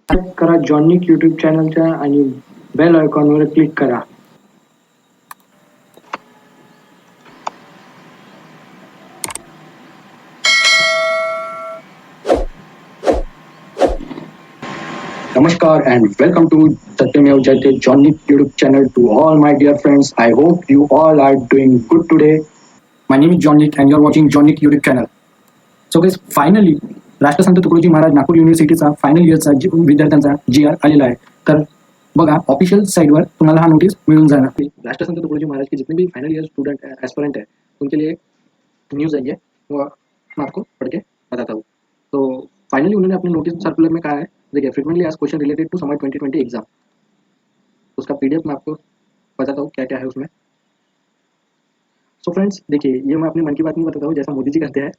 Subscribe करा जॉनिक YouTube चॅनलच्या आणि बेल आयकॉनवर क्लिक करा. Namaskar and welcome to Satyamev Jayate Jonic YouTube channel. To all my dear friends, I hope you all are doing good today. My name is Jonic and you are watching Jonic YouTube channel. So guys, finally राष्ट्रसंत Tukdoji Maharaj Nagpur युनिव्हर्सिटीचा final इयरचा विद्यार्थ्यांचा GR आलेला आहे. तर बघा official साइटवर तुम्हाला हा notice मिळून जाणार. राष्ट्रसंत तुकडोजी महाराज के जितने भी फाइनल ईयर स्टूडेंट एस्पिरेंट है उनके लिए न्यूज़ आई है, वो मैं आपको पढ़ के बताता हूँ. तो फाइनली उन्होंने अपने नोटिस सर्कुलर में कहा है, देखिए frequently asked question related to summer 2020 exam, उसका पीडीएफ मैं आपको बताता हूँ क्या क्या है उसमें. सो फ्रेंड्स देखिए, ये मैं अपने मन की बात नहीं बताता हूँ जैसा मोदी जी करते हैं.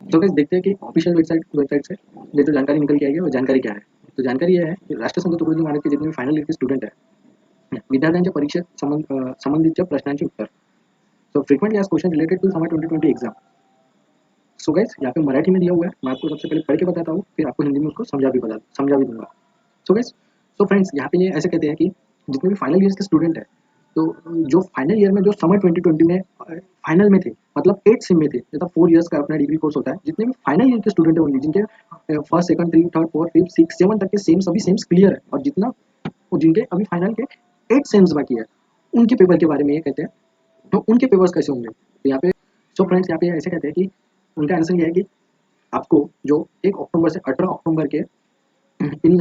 तो गाइस देखते हैं कि ऑफिशियल वेबसाइट से ये जो जानकारी निकल के आई है वो जानकारी क्या है. तो जानकारी ये है की राष्ट्रसंत तुकडोजी महाराज के जितने भी फायनल इयरचे स्टुडंट आहे, विद्यार्थ्यांच्या परीक्षेत संबंधितच्या प्रश्नांची उत्तर. So frequently asked question related to summer 2020 exam. So guys यहाँ पे मराठी में दिया हुआ है, मैं आपको सबसे पहले पढ़ के बताता हूँ, फिर आपको हिंदी में उसको समझा भी दूंगा. सो गाइस, सो फ्रेंड्स यहाँ पे ये ऐसे कहते हैं कि जितने भी फाइनल ईयर्स के स्टूडेंट है, तो जो फाइनल ईयर में जो समर 2020 में फाइनल में थे, मतलब 8 सेम में थे, जैसा 4 इयर्स का अपना डिग्री कोर्स होता है, जितने भी फाइनल ईयर के स्टूडेंट है ओनली, जिनके first second third fourth fifth six seven तक के सभी सेम्स क्लियर है, और जिनके अभी फाइनल के 8 सेम्स बाकी है, उनके पेपर के बारे में ये कहते हैं. तो उनके पेपर्स कैसे होंगे, तो यहाँ पे सो फ्रेंड्स यहाँ पे ऐसे कहते हैं कि उनका आंसर ये है कि आपको जो 1 अक्टूबर से 18 अक्टूबर के इन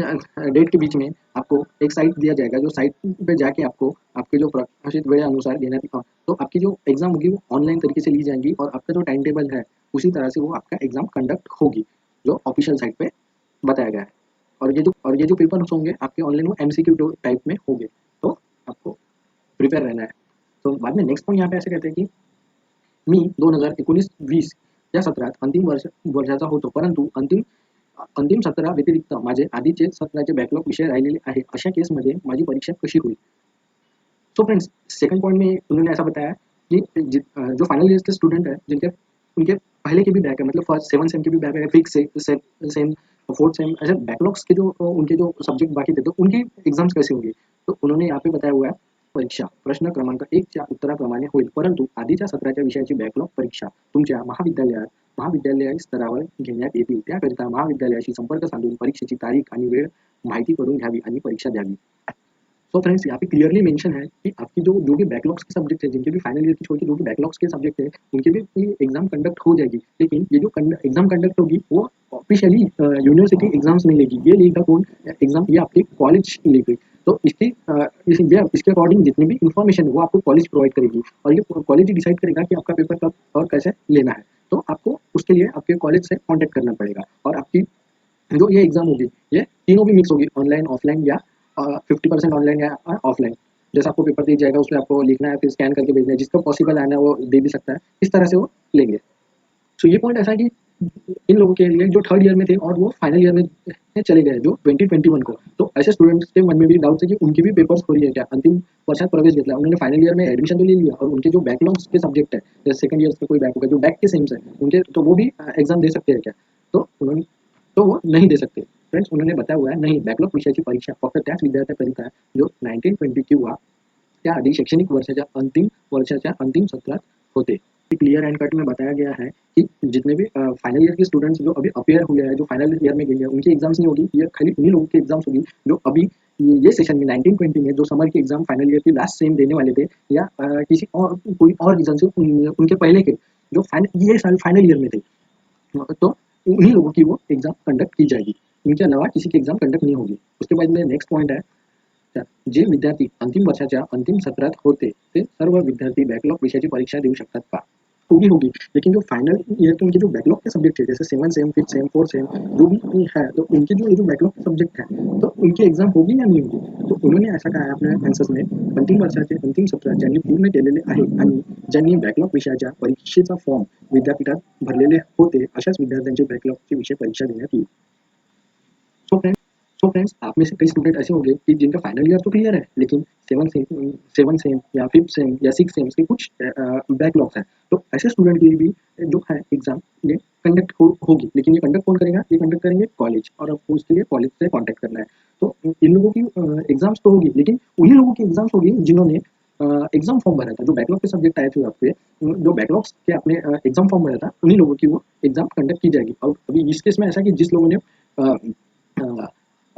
डेट के बीच में आपको एक साइट दिया जाएगा, जो साइट पे जाके आपको आपके जो प्रकाशित वेळ अनुसार घेण्यात तो आपकी जो एग्जाम होगी वो ऑनलाइन तरीके से ली जाएंगी, और आपका जो टाइम टेबल है उसी तरह से वो आपका एग्जाम कंडक्ट होगी, जो ऑफिशियल साइट पे बताया गया है. और ये जो पेपर्स होंगे आपके ऑनलाइन वो MCQ टाइप में होंगे, तो आपको प्रिपेयर रहना है. तो बाद में नेक्स्ट पॉइंट यहाँ पे ऐसे कहते हैं कि मी 2019-20 या सत्रात अंतिम वर्षाचा होतो, परंतु अंतिम सत्रा व्यतिरिक्त माझे आधीचे सत्राचे बॅकलॉग विषय राहिलेले आहे, अशा केसमध्ये माझी परीक्षा कशी होईल. सो फ्रेंड्स सेकंड पॉइंट में उन्होंने ऐसा बताया कि जो फाइनल ईयर के स्टूडेंट है, जिनके उनके पहले के भी बैक है, मतलब फर्स्ट 7 सेम के भी बैक है, फिक्स सेम फोर्थ सेम ऐसे बैकलॉग्स के जो उनके जो सब्जेक्ट बाकी थे, तो उनकी एग्जाम्स कैसे होंगी. तो उन्होंने यहाँ पे बताया हुआ है, परीक्षा प्रश्न क्रमांक 1च्या उत्तराप्रमाणे होईल, परंतु आधीच्या सत्राच्या विषयाची बॅकलॉग परीक्षा तुमच्या महाविद्यालय स्तरावर घेण्यात येतील, त्याकरिता महाविद्यालयाशी संपर्क साधून परीक्षेची तारीख आणि वेळ माहिती करून घ्यावी आणि परीक्षा द्यावी. सो फ्रेंड्स यहाँ पे क्लियरली मेंशन है कि आपकी जो भी बैकलॉग्स के सब्जेक्ट है, जिनके भी फाइनल ईयर की छोड़ के जो भी बैकलॉग्स के सब्जेक्ट है, उनके भी एग्जाम कंडक्ट हो जाएगी, लेकिन ये जो एग्जाम कंडक्ट होगी वो ऑफिशियली यूनिवर्सिटी एग्जाम्स नहीं लेगी, ये लेगा कौन एग्जाम, ये आपके कॉलेज लेगी. तो इसके अकॉर्डिंग जितनी भी इन्फॉर्मेशन है वो आपको कॉलेज प्रोवाइड करेगी, और ये कॉलेज ही डिसाइड करेगा कि आपका पेपर कब और कैसे लेना है. तो आपको उसके लिए आपके कॉलेज से कॉन्टेक्ट करना पड़ेगा, और आपकी जो ये एग्जाम होगी ये तीनों भी मिक्स होगी, ऑनलाइन ऑफलाइन या 50% ऑनलाइन या ऑफलाइन. जैसा आपको पेपर दिया जाएगा उसमें आपको लिखना है, फिर स्कैन करके भेजना है, जिसका पॉसिबल आना है वो दे भी सकता है, इस तरह से वो लेंगे. सो ये पॉइंट ऐसा है कि इन लोगों के लिए जो थर्ड ईयर में थे और वो फाइनल ईयर में चले गए जो 2021 को, तो ऐसे स्टूडेंट्स के मन में भी डाउट है कि उनकी भी पेपर्स हो रही है क्या, अंतिम वर्षात प्रवेश घेतला, उन्होंने फाइनल ईयर में एडमिशन तो ले लिया, और उनके जो बैकलॉग्स के सब्जेक्ट है, जैसे सेकंड ईयर का कोई बैक होगा, जो बैक के सेम्स है उनके, तो वो भी एग्जाम दे सकते हैं क्या. तो वो नहीं दे सकते. फ्रेंड्स उन्होंने बताया हुआ है, नहीं, बॅकलॉग विषयाची परीक्षा फक्त त्याच विद्यार्थ्याकरिता जो 1920 किंवा त्याआधी शैक्षणिक वर्षाच्या अंतिम सत्रात होते. क्लियर एंड कट में बताया गया है कि जितने भी फाइनल ईयर के स्टूडेंट्स जो अभी अपियर हुए हैं, जो फाइनल ईयर में गए हैं, उनकी एग्जाम्स नहीं होगी, ये खाली उन्हीं लोगों की एग्जाम्स होगी जो अभी ये सेशन में 1920 में जो समर की एग्जाम फाइनल ईयर की लास्ट सेम देने वाले थे, या किसी और कोई और रीजन से उनके पहले के जो ये साल फाइनल ईयर में थे, तो उन्हीं लोगों की वो एग्जाम कंडक्ट की जाएगी, इनके अलावा किसी की एग्जाम कंडक्ट नहीं होगी. उसके बाद में नेक्स्ट पॉइंट है, जे विद्यार्थी अंतिम वर्षाच्या अंतिम सत्रात होते ते सर्व विद्यार्थी बॅकलॉग विषयाची परीक्षा देऊ शकतात का. होगी, लेकिन जो फाइनल ईयर के उनके जो बैकलॉग के सब्जेक्ट है, जैसे 7 same fifth sem fourth same जो भी है, तो उनके जो बैकलॉग के सब्जेक्ट है, तो उनकी एग्जाम होगी या नहीं होगी. तो उन्होंने ऐसा कहा है अपने आन्सर्स में, अंतिम वर्षाचे अंतिम सत्र ज्यांनी पूर्ण केलेले आहे आणि ज्यांनी बॅकलॉग विषयाच्या परीक्षेचा फॉर्म विद्यापीठात भरलेले होते, अशाच विद्यार्थ्यांचे बॅकलॉगचे विषय परीक्षा देण्यात येईल. सो सो फ्रेंड्स, आप में से कई स्टूडेंट ऐसे होंगे कि जिनका फाइनल ईयर तो क्लियर है, लेकिन सेवन सेम या फिफ्थ सेम या सिक्स सेम के कुछ बैकलॉग्स हैं। तो ऐसे स्टूडेंट के लिए भी जो है एग्जाम ये कंडक्ट होगी, लेकिन ये कंडक्ट कौन करेगा? ये कंडक्ट करेंगे कॉलेज, और आपको उसके लिए कॉलेज से कॉन्टैक्ट करना है। तो इन लोगों की एग्जाम्स तो होगी, लेकिन उन्हीं लोगों की एग्जाम्स होगी जिन्होंने एग्जाम फॉर्म भरा था। जो बैकलॉग के सब्जेक्ट आए थे आपके, जो बैकलॉग्स के आपने एग्जाम फॉर्म भरा था, उन्हीं लोगों की वो एग्जाम कंडक्ट की जाएगी। और अभी इस केस में ऐसा कि जिस लोगों ने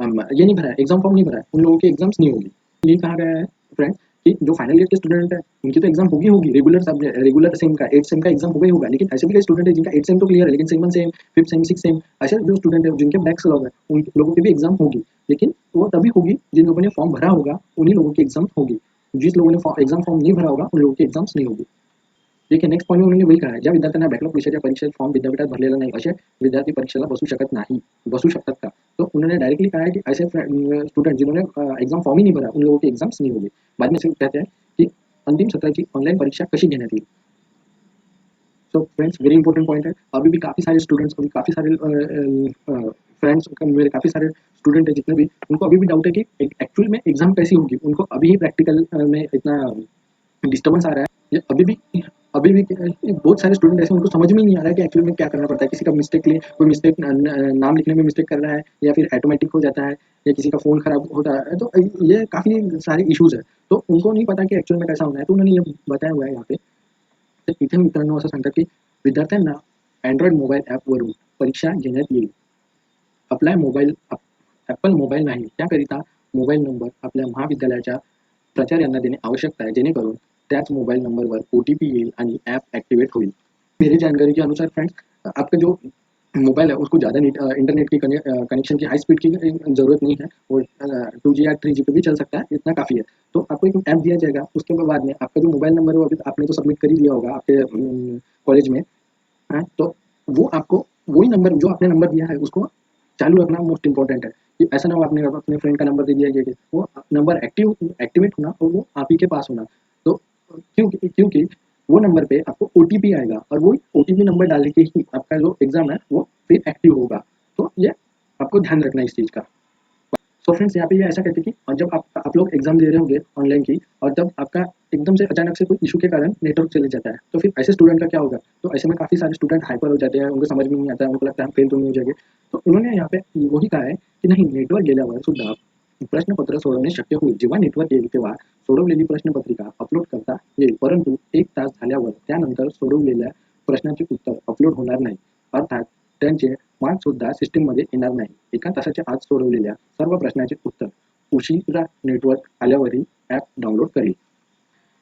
ये नहीं भरा है, एग्जाम फॉर्म नहीं भरा है, उन लोगों की एग्जाम्स नहीं होगी। ये कहा गया है फ्रेंड कि जो फाइनल ईयर के स्टूडेंट है उनकी तो एग्जाम होगी होगी, रेगुलर सब्जेक्ट रेगुलर सेम का 8 सेम का एग्जाम होगा ही होगा। लेकिन ऐसे भी कई स्टूडेंट है जिनका 8 सेम तो क्लियर है, लेकिन 7 same, 5th same, 6th same, ऐसे जो स्टूडेंट है जिनके बैकलॉग है, उन लोगों की भी एग्जाम होगी। लेकिन वो तभी होगी जिन लोगों ने फॉर्म भरा होगा, उन्हीं लोगों की एग्जाम होगी। जिस लोगों ने एग्जाम फॉर्म नहीं भरा होगा, उन लोगों की एग्जाम्स नहीं होगी। ठीक आहे, नेक्स्ट पॉईंट उन्होंने वही कहा, ज्या विद्यार्थ्यांना बॅकलॉग विषयाच्या परीक्षेत फॉर्म विद्यापीठात भरलेला नाही, असे विद्यार्थी परीक्षेला बसू शकत नाही, बसू शकतात का? तो उन्होंने डायरेक्टली कहा है कि ऐसे स्टूडेंट जिन्होंने एग्जाम फॉर्म ही नहीं भरा, उन लोगों की एग्जाम्स नहीं होगी। बाद में से कहते हैं कि अंतिम सत्राची ऑनलाईन परीक्षा कशी घेण्यात येईल। So friends, very important point है। अभी भी काफ़ी सारे स्टूडेंट्स, अभी काफ़ी सारे फ्रेंड्स, मेरे काफ़ी सारे स्टूडेंट है जितने भी, उनको अभी भी डाउट है कि एक्चुअल में एग्जाम कैसी होगी। उनको अभी ही प्रैक्टिकल में इतना डिस्टर्बेंस आ रहा है। ये अभी भी बहुत सारे स्टूडेंट ऐसे, उनको समझ में ही नहीं आ रहा है कि एक्चुअली में क्या करना पड़ता है। किसी का मिस्टेक लिए कोई मिस्टेक नाम लिखने में मिस्टेक कर रहा है, या फिर ऑटोमेटिक हो जाता है, या किसी का फ़ोन खराब होता है। तो ये काफ़ी सारे इश्यूज है। तो उनको नहीं पता कि एक्चुअल में कैसा होना है। तो उन्होंने ये बताया हुआ है यहाँ पे। तर इथे मित्रांनो असं सांगतात की विद्यार्थ्यांना अँड्रॉइड मोबाईल ॲपवरून परीक्षा घेण्यात येईल. आपला मोबाईल ॲपल मोबाईल नाही, त्याकरिता मोबाईल नंबर आपल्या महाविद्यालयाच्या प्राचार्यांना देणे आवश्यक है, जेणेकरून त्याच मोबाइल नंबरवर OTP येईल आणि ऐप एक्टिवेट होईल। मेरी जानकारी के अनुसार फ्रेंड्स, आपका जो मोबाइल है उसको ज़्यादा इंटरनेट की कनेक्शन की हाई स्पीड की ज़रूरत नहीं है। वो 2G या 3G पे भी चल सकता है, इतना काफ़ी है। तो आपको एक ऐप दिया जाएगा, उसके बाद में आपका जो मोबाइल नंबर है वो अभी आपने तो सबमिट कर ही दिया होगा आपके कॉलेज में, है। तो वो आपको वही नंबर, जो आपने नंबर दिया है उसको चालू रखना मोस्ट इंपॉर्टेंट है। कि ऐसा ना हो आपने अपने फ्रेंड का नंबर दे दिया, ये वो नंबर एक्टिवेट होना और वो आप ही के पास होना। तो क्योंकि क्योंकि वो नंबर पे आपको OTP आएगा, और वो OTP नंबर डालने के ही आपका जो एग्ज़ाम है वो फिर एक्टिव होगा। तो ये आपको ध्यान रखना है इस चीज़ का। सो फ्रेंड्स, यहाँ पे ये ऐसा कहते हैं कि जब आप लोग एग्जाम दे रहे होंगे ऑनलाइन की, और जब आपका एकदम से अचानक से कोई इशू के कारण नेटवर्क चले जाता है, तो फिर ऐसे स्टूडेंट का क्या होगा? तो ऐसे में काफ़ी सारे स्टूडेंट हाइपर हो जाते हैं, उनको समझ में नहीं आता है, उनको लगता है हम फेल तो नहीं हो जाएंगे। तो उन्होंने यहाँ पे वही कहा है की नाही, नेटवर्क गेल्यावर सुद्धा प्रश्नपत्र सोडवणे शक्य होईल. जेव्हा नेटवर्क येईल तेव्हा सोडवलेली प्रश्नपत्रिका अपलोड करता येईल, परंतु 1 तास झाल्यावर त्यानंतर सोडवलेल्या प्रश्नाचे उत्तर अपलोड होणार नाही. अर्थात त्यांचे मार्क्ससुद्धा सिस्टममध्ये येणार नाही. एका तासाच्या आत सोडवलेल्या सर्व प्रश्नांचे उत्तर उशिरा नेटवर्क आल्यावरही ऐप डाउनलोड करेल।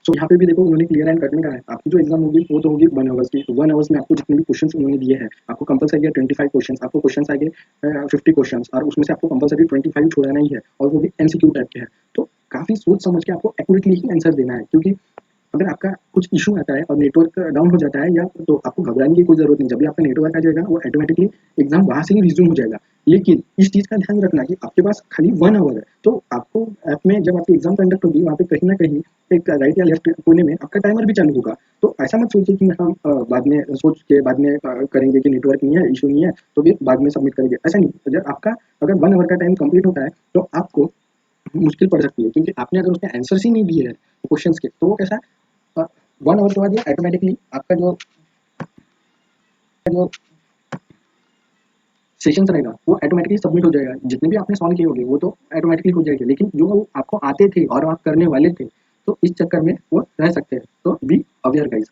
सो यहाँ पे भी देखो, उन्होंने क्लियर एंड कट में कहा है, आपकी जो एग्जाम होगी वो तो होगी 1 आवर्स की। 1 आवर्स में आपको जितने भी क्वेश्चंस उन्होंने दिए हैं, आपको कंपल्सरी है 25 क्वेश्चंस, आपको क्वेश्चंस आएंगे 50 क्वेश्चंस, और उसमें से आपको कंपल्सरी 25 छोड़ना ही है, और वो भी MCQ टाइप के हैं। तो काफ़ी सोच समझ के आपको एक्यूरेटली ही आंसर देना है, क्योंकि अगर आपका कुछ इशू आता है और नेटवर्क डाउन हो जाता है, या तो आपको घबराने की कोई ज़रूरत नहीं। जब भी आपका नेटवर्क आ जाएगा, वो ऑटोमेटिकली एग्ज़ाम वहाँ से ही रिज़्यूम हो जाएगा। लेकिन इस चीज़ का ध्यान रखना कि आपके पास खाली 1 आवर है, तो आपको ऐप में जब आपकी एग्ज़ाम कंडक्ट होगी, वहाँ पे कहीं न कहीं एक राइट या लेफ्ट कोने में आपका टाइमर भी चालू होगा। तो ऐसा मत सोचिए कि हम बाद में सोच के बाद में करेंगे कि नेटवर्क नहीं है, इश्यू नहीं है, तो फिर बाद में सबमिट करेंगे, ऐसा नहीं। अगर आपका अगर 1 आवर का टाइम कंप्लीट होता है, तो आपको मुश्किल पड़ सकती है, क्योंकि आपने अगर उसके आंसर्स ही नहीं दिए हैं क्वेश्चंस के, तो वो कैसा 1 आवर के बाद ये ऑटोमेटिकली आपका जो सेशंस रहेगा वो ऑटोमेटिकली सबमिट हो जाएगा। जितने भी आपने सॉल्व किए होंगे वो तो ऑटोमेटिकली हो जाएंगे, लेकिन जो आपको आते थे और आप करने वाले थे, तो इस चक्कर में वो रह सकते हैं। तो बी अवेयर गाइस।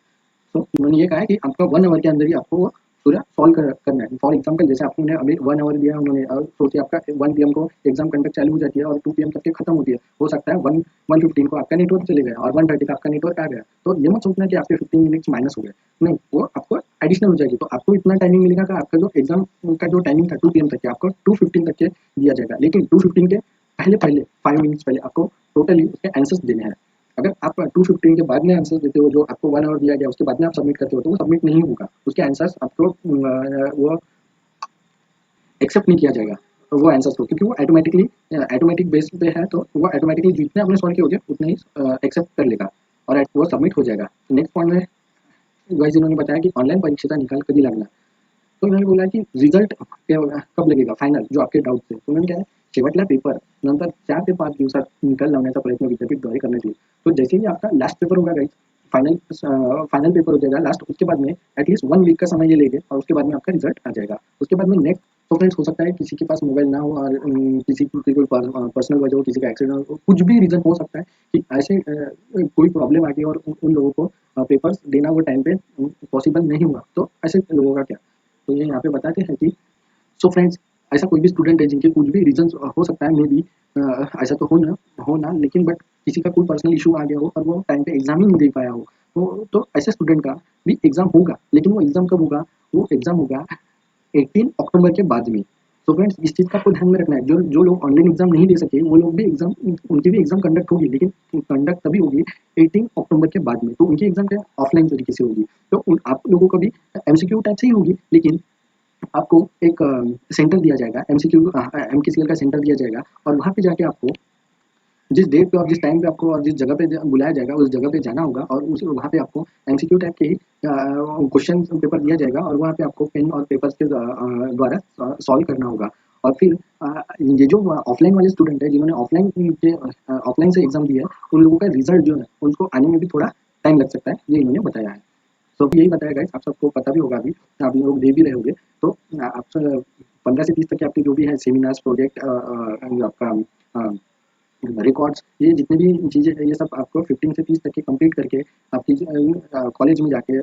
तो उन्होंने ये कहा है कि आपका 1 आवर के अंदर ही आपको वो पूरा सॉल्व करना है। फॉर एग्जाम्पल, जैसे आपने अभी 1 आवर दिया उन्होंने, और सोचिए आपका 1 PM को एग्जाम कंडक्ट चालू हो जाती है और 2 PM तक के खत्म होती है। हो सकता है 1:15 को आपका नेटवर्क चले गया और 1:30 का आपका नेटवर्क आ गया। तो ये मत सोचना कि आपके 15 मिनट्स माइनस हो गए, नहीं, वो आपको एडिशनल हो जाएगी। तो आपको इतना टाइमिंग मिलेगा कि आपका जो एग्जाम का जो टाइमिंग था 2 PM तक के, आपको 2:15 तक के दिया जाएगा। लेकिन 2:15 के पहले पहले 5 मिनट्स पहले आपको टोटली उसके आंसर्स देने हैं। अगर आप 2:15 के बाद में आंसर देते हो, जो आपको 1 आवर दिया गया उसके बाद में आप सबमिट करते हो, तो वो सबमिट नहीं होगा। उसके आंसर्स आपको वो एक्सेप्ट नहीं किया जाएगा, तो वो आंसर्स को, क्योंकि वो ऑटोमेटिक बेस पे है। तो वो ऑटोमेटिकली जितने आपने सॉल्व किए होंगे उतने ही एक्सेप्ट कर लेगा, और वो सबमिट हो जाएगा। नेक्स्ट पॉइंट में गाइस इन्होंने बताया कि ऑनलाइन परीक्षेचा निकाल कधी लागणार। तो इन्होंने बोला कि रिजल्ट कब लगेगा फाइनल, जो आपके डाउट थे। तो उन्होंने क्या है शेवटला पेपर नंतर 4 ते 5 दिवसात निकाल लावण्याचा प्रयत्न विद्यापीठद्वारे करण्यात येईल. तो जैसे ही आपका लास्ट पेपर होगा गाइस, फाइनल पेपर हो जाएगा लास्ट, उसके बाद में एटलीस्ट 1 वीक का समय ये लेंगे और उसके बाद में आपका रिजल्ट आ जाएगा। उसके बाद में नेक्स्ट, तो फ्रेंड्स हो सकता है किसी के पास मोबाइल ना हो और किसी की कोई पर्सनल वजह हो, किसी का एक्सीडेंट हो, कुछ भी रीज़न हो सकता है कि ऐसे कोई प्रॉब्लम आ गई और उन लोगों को पेपर्स देना वो टाइम पे पॉसिबल नहीं हुआ, तो ऐसे लोगों का क्या? तो ये यहाँ पे बताते हैं कि सो फ्रेंड्स, ऐसा कोई भी स्टूडेंट है जिनके कुछ भी रीजंस हो सकता है, मे बी ऐसा तो हो ना, लेकिन बट किसी का कोई पर्सनल इशू आ गया हो और वो टाइम पे एग्जाम ही नहीं दे पाया हो, तो ऐसे स्टूडेंट का भी एग्जाम होगा, लेकिन वो एग्जाम कब होगा? वो एग्जाम होगा 18 अक्टूबर के बाद में। तो फ्रेंड्स इस चीज़ का आपको ध्यान में रखना है, जो जो लोग ऑनलाइन एग्जाम नहीं दे सके वो लोग भी एग्जाम, उनकी भी एग्जाम कंडक्ट होगी, लेकिन कंडक्ट तभी होगी 18 अक्टूबर के बाद में। तो उनकी एग्जाम क्या ऑफलाइन तरीके से होगी, तो आप लोगों को भी एमसीक्यू टाइप से ही होगी, लेकिन आपको एक सेंटर दिया जाएगा, एमसीक्यू एमकेसीएल का सेंटर दिया जाएगा और वहाँ पे जाके आपको जिस डेट पे और जिस टाइम पे आपको और जिस जगह पे बुलाया जाएगा उस जगह पे जाना होगा और उस वहाँ पे आपको एमसीक्यू टाइप के ही क्वेश्चन पेपर दिया जाएगा और वहाँ पे आपको पेन और पेपर्स के द्वारा सॉल्व करना होगा। और फिर ये जो ऑफलाइन वाले स्टूडेंट है जिन्होंने ऑफलाइन से एग्जाम दिया है, उन लोगों का रिजल्ट जो है उनको आने में भी थोड़ा टाइम लग सकता है, ये इन्होंने बताया है। तो अभी यही बताया गाइस, आप सबको पता भी होगा, अभी आप लोग दे भी रहे होंगे। तो आप 15 से 30 तक के आपके जो भी है सेमिनार्स, प्रोजेक्ट, आपका रिकॉर्ड्स, ये जितने भी चीज़ें हैं ये सब आपको 15 से 30 तक के कंप्लीट करके आपकी कॉलेज में जाके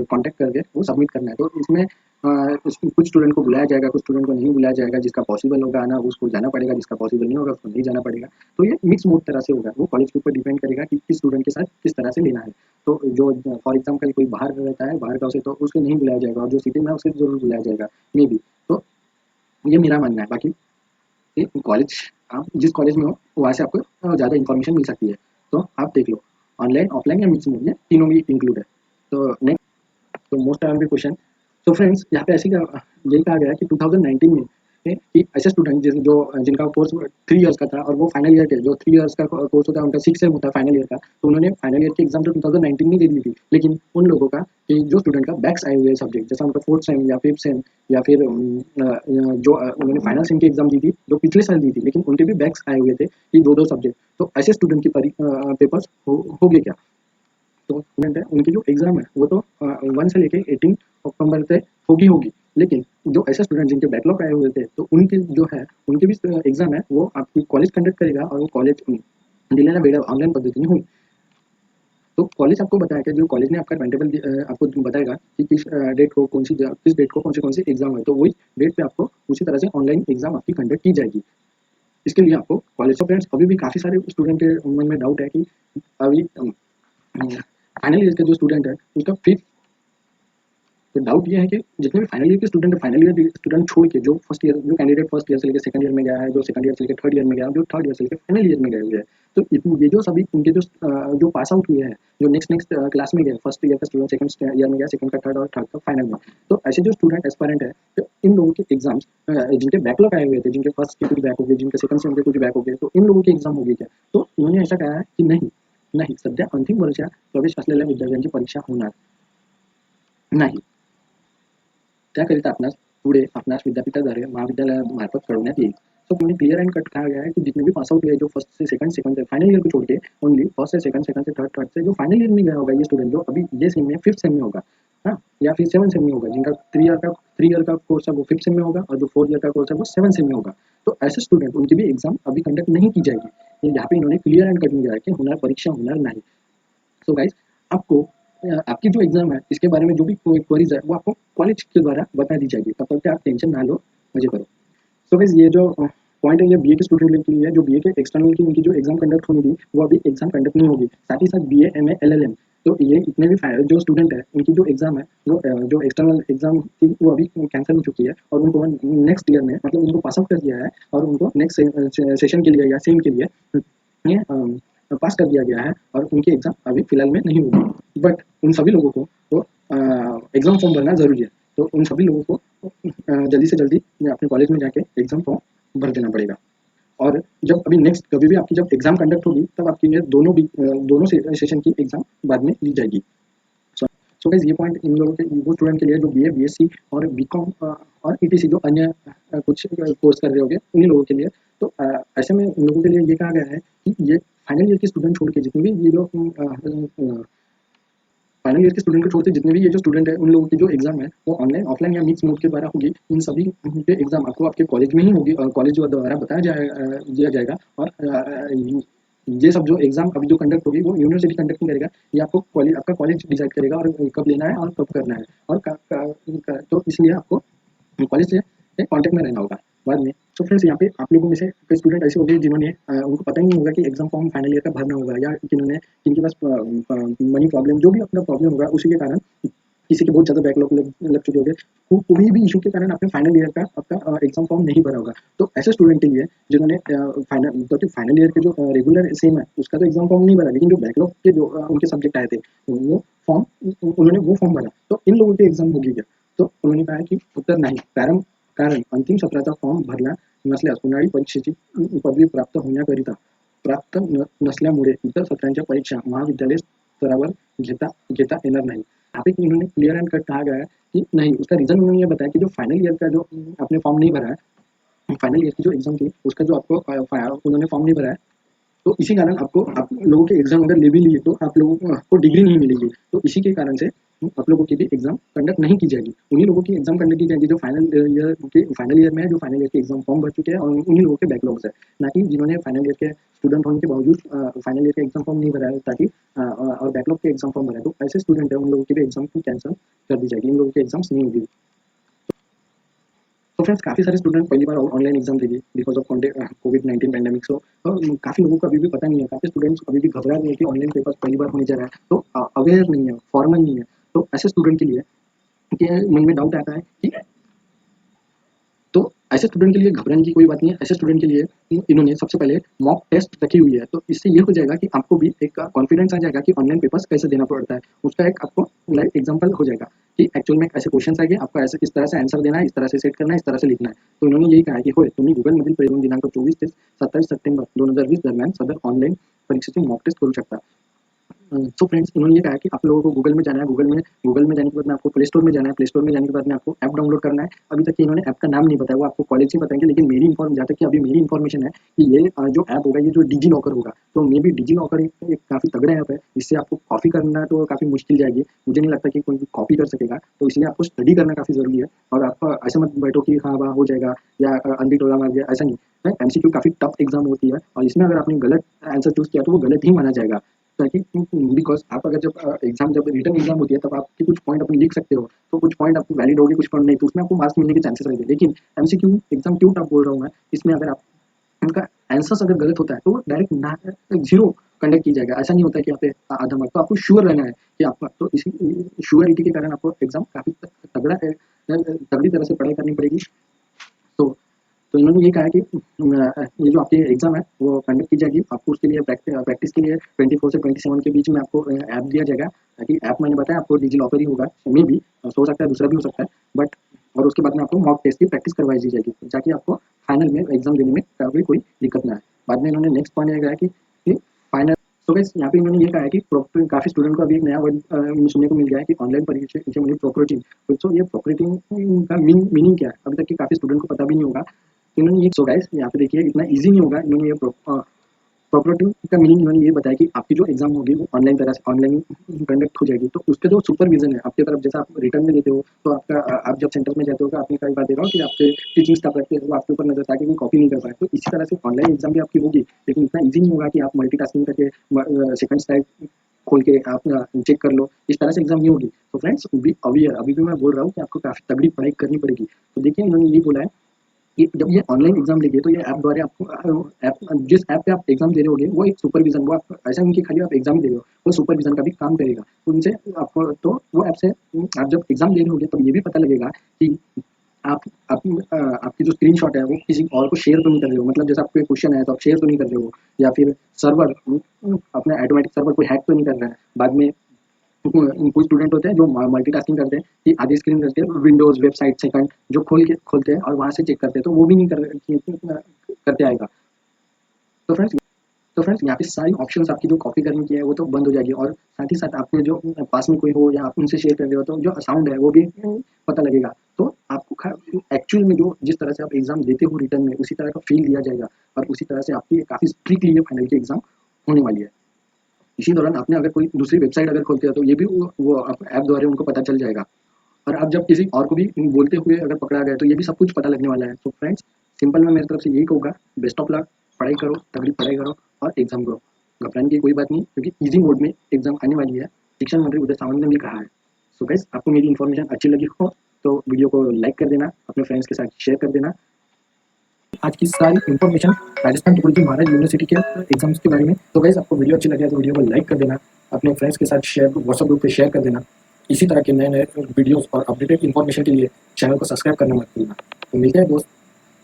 कांटेक्ट करके वो सबमिट करना है। तो इसमें कुछ स्टूडेंट को बुलाया जाएगा, कुछ स्टूडेंट को नहीं बुलाया जाएगा, जिसका पॉसिबल होगा आना उसको जाना पड़ेगा, जिसका पॉसिबल नहीं होगा उसको नहीं जाना पड़ेगा। तो ये मिक्स मोड तरह से होगा, वो कॉलेज के ऊपर डिपेंड करेगा कि किस स्टूडेंट के साथ किस तरह से लेना है। तो जो फॉर एग्जाम्पल कोई बाहर रहता है, बाहर गाँव से, तो उसको नहीं बुलाया जाएगा, और जो सिटी में है उसे जरूर बुलाया जाएगा मे बी। तो ये मेरा मानना है। बाकी कॉलेज, आप जिस कॉलेज में हो वहाँ से आपको ज़्यादा इन्फॉर्मेशन मिल सकती है। तो आप देख लो, ऑनलाइन ऑफलाइन या मिक्स मोड, ये तीनों भी इंक्लूड है। तो नेक्स्ट, तो मोस्ट आर क्वेश्चन। तो फ्रेंड्स यहाँ पे यही कहा गया है कि 2019 में कि ऐसे स्टूडेंट जो जिनका कोर्स 3 इयर्स का था और वो फाइनल ईयर के, जो 3 इयर्स का कोर्स होता है उनका 6 सेम होता है फाइनल ईयर का, तो उन्होंने फाइनल ईयर की एग्जाम तो 2019 में दे दी थी, लेकिन उन लोगों का कि जो स्टूडेंट का बैक्स आए हुए सब्जेक्ट, जैसा उनका 4th सेम या 5th सेम या फिर जो उन्होंने फाइनल सेम की एग्जाम दी थी जो पिछले साल दी थी, लेकिन उनके भी बैक्स आए हुए थे कि 2-2 सब्जेक्ट, तो ऐसे स्टूडेंट की पेपर्स हो गए क्या? तो स्टूडेंट है उनकी जो एग्जाम है वो तो 1 से लेके 18 अक्टूबर तक होगी, लेकिन जो ऐसे स्टूडेंट जिनके बैकलॉग आए हुए थे, तो उनकी जो है उनकी भी एग्जाम है वो आपकी कॉलेज कंडक्ट करेगा और वो कॉलेज दिल्ली ना बेड़ा ऑनलाइन पद्धति में हुई। तो कॉलेज आपको बताया कि जो कॉलेज ने आपका टाइम टेबल आपको बताएगा कि किस डेट को कौन सी एग्जाम है, तो वही डेट पे आपको उसी तरह से ऑनलाइन एग्जाम आपकी कंडक्ट की जाएगी। इसके लिए आपको कॉलेज ऑफ फ्रेंड्स, अभी भी काफ़ी सारे स्टूडेंट के मन में डाउट है कि अभी फाइनल ईयर के जो स्टूडेंट है उसका फिफ्थ, तो डाउट ये है कि जितने भी फाइनल ईयर के स्टूडेंट है, फाइनल ईयर स्टूडेंट छोड़ के जो फर्स्ट ईयर, जो कैंडिडेट फर्स्ट ईयर से लेकर सेकंड ईयर में गया है, जो सेकंड ईयर से लेकर थर्ड ईयर में गया है, जो थर्ड ईयर से लेकर फाइनल ईयर में गए हुए हैं, तो ये जो सभी उनके जो पास आउट हुए हैं, जो नेक्स्ट नेक्स्ट क्लास में गए, फर्स्ट ईयर का स्टूडेंट सेकंड ईयर में गया, सेकंड का थर्ड और थर्ड का फाइनल में, तो ऐसे जो स्टूडेंट एस्पायरेंट है, तो इन लोगों के एग्जाम्स जिनके बैकलॉग आए हुए थे, जिनके फर्स्ट के कुछ बैक हो गए, जिनके सेकंड सेम के कुछ बैक हो गए, तो इन लोगों की एग्जाम होगी क्या? तो इन्होंने ऐसा कहा है की नाही सध्या अंतिम वर्षात प्रवेश असलेल्या विद्यार्थ्यांची परीक्षा होणार नाही. त्याकरिता आपणास विद्यापीठाद्वारे महाविद्यालयामार्फत कळवण्यात येईल. तो हमने क्लियर एंड कट कहा गया है कि जितने भी पास आउट हुए जो फर्स्ट से सेकंड से फाइनल ईयर को छोड़ के, ओनली फर्स्ट से सेकंड से थर्ड से जो फाइनल ईयर में गया होगा ये स्टूडेंट, जो अभी ये सेम में 5th सेम में होगा, हाँ, या फिर 7th सेम में होगा, जिनका 3 ईयर का कोर्स है वो 5th सेम में होगा और जो 4th ईयर का कोर्स है वो 7th सेम में होगा। तो ऐसे स्टूडेंट उनकी भी एग्जाम अभी कंडक्ट नहीं की जाएगी। ये यहाँ पे इन्होंने क्लियर एंड कट में दिया है कि होणार परीक्षा होणार नहीं। सो गाइस, आपको आपकी जो एग्जाम है इसके बारे में जो भी कोई क्वेरीज है वो आपको कॉलेज के द्वारा बता दी जाएगी, तब तक आप टेंशन ना लो, मजे करो। सो गाइस, ये जो पॉइंट है ये बीए के स्टूडेंट के लिए है, जो बीए के एक्सटर्नल की उनकी जो एग्जाम कंडक्ट होनी थी वो अभी एग्जाम कंडक्ट नहीं होगी। साथ ही साथ बीए एमए एलएलएम, तो ये इतने भी जो स्टूडेंट है उनकी जो एग्जाम है वो जो एक्सटर्नल एग्जाम थी वो अभी कैंसिल हो चुकी है और उनको नेक्स्ट ईयर में, मतलब उनको पास आउट कर दिया है और उनको नेक्स्ट सेशन के लिए या सेम के लिए ये पास कर दिया गया है और उनकी एग्जाम अभी फिलहाल में नहीं होगी। बट उन सभी लोगों को तो एग्जाम फॉर्म भरना जरूरी है, तो उन सभी लोगों को जल्दी से जल्दी अपने कॉलेज में जाके एग्जाम फॉर्म भर देना पड़ेगा। और जब अभी नेक्स्ट कभी भी आपकी जब एग्जाम कंडक्ट होगी तब आपकी ये दोनों सेशन की एग्जाम बाद में ली जाएगी। सो गाइस, ये पॉइंट इन लोगों के वो स्टूडेंट के लिए जो बीए बीएससी और बीकॉम और ईटीसी जो अन्य कुछ कोर्स कर रहे होंगे उन्हीं लोगों के लिए। तो ऐसे में उन लोगों के लिए ये कहा गया है कि ये फाइनल ईयर के स्टूडेंट छोड़ के जितने भी ये जो फाइनल ईयर के स्टूडेंट को छोड़ते जितने भी ये जो स्टूडेंट है उन लोगों की जो एग्जाम है वो ऑनलाइन ऑफलाइन या मिक्स मोड के द्वारा होगी। इन सभी के एग्जाम आपको आपके कॉलेज में ही होगी, कॉलेज द्वारा बताया दिया जाएगा। और ये सब जो एग्जाम अभी जो कंडक्ट होगी वो यूनिवर्सिटी कंडक्ट नहीं करेगा, ये आपका कॉलेज डिसाइड करेगा और कब लेना है और कब करना है। और तो इसलिए आपको कॉलेज से कॉन्टेक्ट में रहना होगा बाद में। तो फ्रेंड्स यहाँ पे आप लोगों में से कई स्टूडेंट ऐसे होंगे जिन्होंने उनको पता ही नहीं होगा कि एग्जाम फॉर्म फाइनल ईयर का भरना होगा, या जिनके पास मनी प्रॉब्लम जो भी अपना प्रॉब्लम होगा उसी के कारण, किसी के बहुत ज़्यादा बैकलॉग लग चुके होंगे, कोई भी इशू के कारण आपने फाइनल ईयर का आपका एग्जाम फॉर्म नहीं भरा होगा। तो ऐसे स्टूडेंट के लिए जिन्होंने फाइनल ईयर के जो रेगुलर सेम है उसका तो एग्जाम फॉर्म नहीं भरा, लेकिन जो बैकलॉग के जो उनके सब्जेक्ट आए थे वो फॉर्म उन्होंने वो फॉर्म भरा, तो इन लोगों के एग्जाम होगी क्या? तो उन्होंने कहा की उत्तर नाही, कारण अंतिम सत्राचा फॉर्म भरला नसल्यास उन्हाळी परीक्षेची पदवी प्राप्त होण्याकरिता प्राप्त नसल्यामुळे इतर सत्रांच्या परीक्षा महाविद्यालय स्तरावर घेता घेता येणार नाही। यहाँ पे इन्होंने क्लियर एंड कट कहा गया है कि नहीं, उसका रीजन उन्होंने ये बताया कि जो फाइनल ईयर का जो आपने फॉर्म नहीं भरा है, फाइनल ईयर की जो एग्जाम थी उसका जो आपको उन्होंने फॉर्म नहीं भरा है, तो इसी कारण आपको आप लोगों के एग्जाम अगर ले भी लिए तो आप लोगों को आपको डिग्री नहीं मिलेगी। तो इसी के कारण से आप लोगों की भी एग्जाम कंडक्ट नहीं की जाएगी, उन्हीं लोगों की एग्जाम कंडक्ट की जाएगी जो फाइनल ईयर में है, जो फाइनल ईयर के एग्जाम फॉर्म भर चुके हैं, और उन्हीं लोगों के बैकलॉग्स है, ना कि जिन्होंने फाइनल ईयर के स्टूडेंट होने के बावजूद फाइनल ईयर के एग्जाम फॉर्म नहीं भरा है ताकि और बैकलॉग के एग्जाम फॉर्म भरा है। तो ऐसे स्टूडेंट है उन लोगों की भी एग्जाम को कैंसिल कर दी जाएगी, इन लोगों की एग्जाम्स नहीं होगी। तो फ्रेंड्स काफ़ी सारे स्टूडेंट पहली बार ऑनलाइन एग्जाम देंगे बिकॉज ऑफ कोविड-19 पैंडेमिक। सो काफ़ी लोगों को अभी भी पता नहीं है, काफ़ी स्टूडेंट्स अभी भी घबरा रहे हैं कि ऑनलाइन पेपर्स पहली बार होने जा रहा है, तो अवेयर नहीं है, फॉर्मल नहीं है। तो ऐसे स्टूडेंट के लिए कि मन में डाउट आता है कि तो ऐसे स्टूडेंट के लिए घबराने की कोई बात नहीं है। ऐसे स्टूडेंट के लिए इन्होंने सबसे पहले मॉक टेस्ट रखी हुई है, तो इससे ये हो जाएगा कि आपको भी एक कॉन्फिडेंस आ जाएगा कि ऑनलाइन पेपर्स कैसे देना पड़ता है। उसका एक आपको लाइव एग्जांपल हो जाएगा कि एक्चुअल में ऐसे क्वेश्चन्स आएंगे, आपको ऐसे इस तरह से आंसर देना है, इस तरह से सेट करना है, इस तरह से लिखना है। तो इन्होंने यही कहा है की होय तुम्ही गुगलमधील प्रयोग दिनांक 24 ते 27 सप्टेंबर 2020 दरम्यान सदर ऑनलाइन परीक्षेची मॉक टेस्ट करू शकता। तो फ्रेंड्स इन्होंने ये कहा कि आप लोगों को गूगल में जाना है, गूगल में जाने के बाद में आपको प्ले स्टोर में जाना है, प्ले स्टोर में जाने के बाद में आपको ऐप डाउनलोड करना है। अभी तक इन्होंने ऐप का नाम नहीं बताया, वो आपको कॉलेज से बताएंगे, लेकिन जहाँ तक कि अभी मेरी इन्फॉर्मेशन है कि ये जो ऐप होगा ये जो डिजी लॉकर होगा, तो मे बी डिजी लॉकर एक काफ़ी तगड़ा ऐप है, इससे आपको कॉपी करना तो काफ़ी मुश्किल जाएगी, मुझे नहीं लगता कि कोई भी कॉपी कर सकेगा। तो इसलिए आपको स्टडी करना काफ़ी ज़रूरी है, और आप ऐसे मत बैठो कि हाँ वाह हो जाएगा या अंधी टोला मार गया, ऐसा नहीं है। एमसीक्यू काफ़ी टफ एग्जाम होती है, और इसमें अगर आपने गलत आंसर चूज किया तो वो गलत ही माना जाएगा, ताकि बिकॉज आप अगर जब रिटर्न एग्जाम होती है तब आपके कुछ पॉइंट अपन लिख सकते हो, तो कुछ पॉइंट आपको वैलिड होगी, कुछ पॉइंट नहीं, तो उसमें आपको मार्क्स मिलने के चांसेस रहेंगे। लेकिन एमसीक्यू एग्जाम क्यों टफ बोल रहा हूँ मैं, इसमें अगर आप उनका आंसर्स अगर गलत होता है तो डायरेक्ट ना जीरो कंडक्ट की जाएगा, ऐसा नहीं होता है कि यहाँ पे आधा मार्क, तो आपको श्योर रहना है कि आपका, तो इसी श्योरिटी के कारण आपको एग्जाम काफी तगड़ा तगड़ी तरह से पढ़ाई करनी पड़ेगी। तो तो इन्होंने ये कहा है कि ये जो आपकी एग्जाम है वो कंडक्ट की जाएगी, आपको उसके लिए प्रैक्टिस के लिए 24 से 27 के बीच में आपको ऐप दिया जाएगा, ताकि ऐप मैंने बताया आपको डिजी लॉकर ही होगा, मे भी हो सकता है दूसरा भी हो सकता है, बट और उसके बाद में आपको मॉक टेस्ट की प्रैक्टिस करवाई दी जाएगी ताकि आपको फाइनल में एग्जाम देने में कभी कोई दिक्कत ना आए। बाद में इन्होंने नेक्स्ट पॉइंट ये कहा कि फाइनल, तो गाइस यहाँ पे इन्होंने ये कहा है कि काफी स्टूडेंट को अभी एक नया वर्ड सुनने को मिल गया है कि ऑनलाइन परीक्षा में प्रोक्रेटिंग। तो ये प्रोक्रेटिंग का मीनिंग क्या है, अभी तक के काफी स्टूडेंट को पता भी नहीं होगा। इन्होंने ये, सो गाइस यहाँ पे देखिए इतना इजी नहीं होगा, इन्होंने ये प्रॉपर्टी का मीनिंग इन्होंने ये बताया कि आपकी जो एग्जाम होगी वो ऑनलाइन तरह से ऑनलाइन कंडक्ट हो जाएगी, तो उसका जो सुपरविजन है आपकी तरफ, जैसा आप रिटर्न में देते हो तो आपका आप जब सेंटर में जाते हो तो आपने कई बार देखा हो कि आपके टीचिंग स्टाफ रहते हैं वो आपके ऊपर नजर, ताकि कोई कॉपी नहीं कर पाए। तो इसी तरह से ऑनलाइन एग्जाम भी आपकी होगी, लेकिन इतना ईजी नहीं होगा कि आप मल्टीटास्किंग करके सेकंड स्लाइड खोल के आप चेक कर लो, इस तरह से एग्जाम नहीं होगी। तो फ्रेंड्स बी अवियर, अभी भी मैं बोल रहा हूँ कि आपको काफी तगड़ी पढ़ाई करनी पड़ेगी। तो देखिए इन्होंने ये बोला है कि जब ये ऑनलाइन एग्जाम लेंगे तो ये ऐप द्वारा आपको जिस ऐप पे आप एग्जाम दे रहे होगे वो एक सुपरविजन, वो आप ऐसा नहीं कि खाली आप एग्जाम दे रहे हो, वो सुपरविजन का भी काम करेगा। तो उनसे आपको, तो वो ऐप से आप जब एग्जाम दे रहे होगे तब ये भी पता लगेगा कि आपकी जो स्क्रीनशॉट है वो किसी और को शेयर तो नहीं कर रहे हो, मतलब जैसे आपको क्वेश्चन है तो आप शेयर तो नहीं कर रहे हो, या फिर सर्वर अपना ऑटोमेटिक सर्वर कोई हैक तो नहीं कर रहा है। बाद में कुछ स्टूडेंट होते हैं जो मल्टीटास्किंग करते हैं कि आधी स्क्रीन करके विंडोज वेबसाइट सेकंड जो खोलते हैं और वहां से चेक करते हैं, तो वो भी नहीं करते आएगा। तो फ्रेंड्स तो फ्रेंड्स यहाँ पे सारी ऑप्शंस आपकी जो कॉपी करने की है वो तो बंद हो जाएगी, और साथ ही साथ आपके जो पास में कोई हो या आप उनसे शेयर कर रहे हो तो जो साउंड है वो भी पता लगेगा। तो आपको एक्चुअल में जो जिस तरह से आप एग्जाम देते हो रिटर्न में उसी तरह का फील दिया जाएगा, और उसी तरह से आपकी काफ़ी स्ट्रिक्टली ये फाइनल की एग्जाम होने वाली है। इसी दौरान आपने अगर कोई दूसरी वेबसाइट अगर खोलते हो तो ये भी वो ऐप द्वारा उनको पता चल जाएगा, और आप जब किसी और को भी बोलते हुए अगर पकड़ा गया तो ये भी सब कुछ पता लगने वाला है। तो फ्रेंड्स सिंपल मैं मेरी तरफ से यही कहूँगा, बेस्ट ऑफ लक, पढ़ाई करो, तगड़ी पढ़ाई करो और एग्जाम दो। घबराने की कोई बात नहीं, क्योंकि इजी मोड में एग्जाम आने वाली है, शिक्षा मंत्री उदय सामंत ने भी कहा है। सो गाइस, आपको मेरी इन्फॉर्मेशन अच्छी लगी हो तो वीडियो को लाइक कर देना, अपने फ्रेंड्स के साथ शेयर कर देना। आज की सारी इन्फॉर्मेशन राजस्थान टुकड़ी महाराज यूनिवर्सिटी के एग्जाम्स के बारे में। तो गाइस, आपको वीडियो अच्छी लगे तो वीडियो को लाइक कर देना, अपने फ्रेंड्स के साथ शेयर व्हाट्सएप ग्रुप पे शेयर कर देना। इसी तरह के नए नए वीडियोस और अपडेटेड इन्फॉर्मेशन के लिए चैनल को सब्सक्राइब करना मत भूलना। तो मिलते हैं दोस्त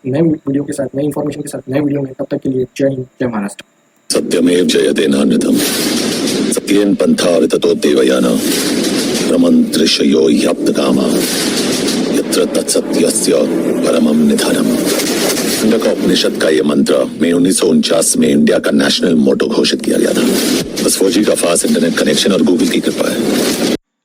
नए वीडियो के साथ, नई इन्फॉर्मेशन के साथ, नए वीडियो में। तब तक के लिए जय हिंद, जय महाराष्ट्र। सत्यमेव जयते नान्यतम सत्येन पंथा विततो देवयाना प्रमंत्रिषयो ह्याप्तकामा यत्र तत्सत्यस्य परमं निधानम्। का उपनिषद का ये मंत्र में 1949 में इंडिया का नेशनल मोटो घोषित किया गया था। बस 4G का फास्ट इंटरनेट कनेक्शन और गूगल की कृपा है।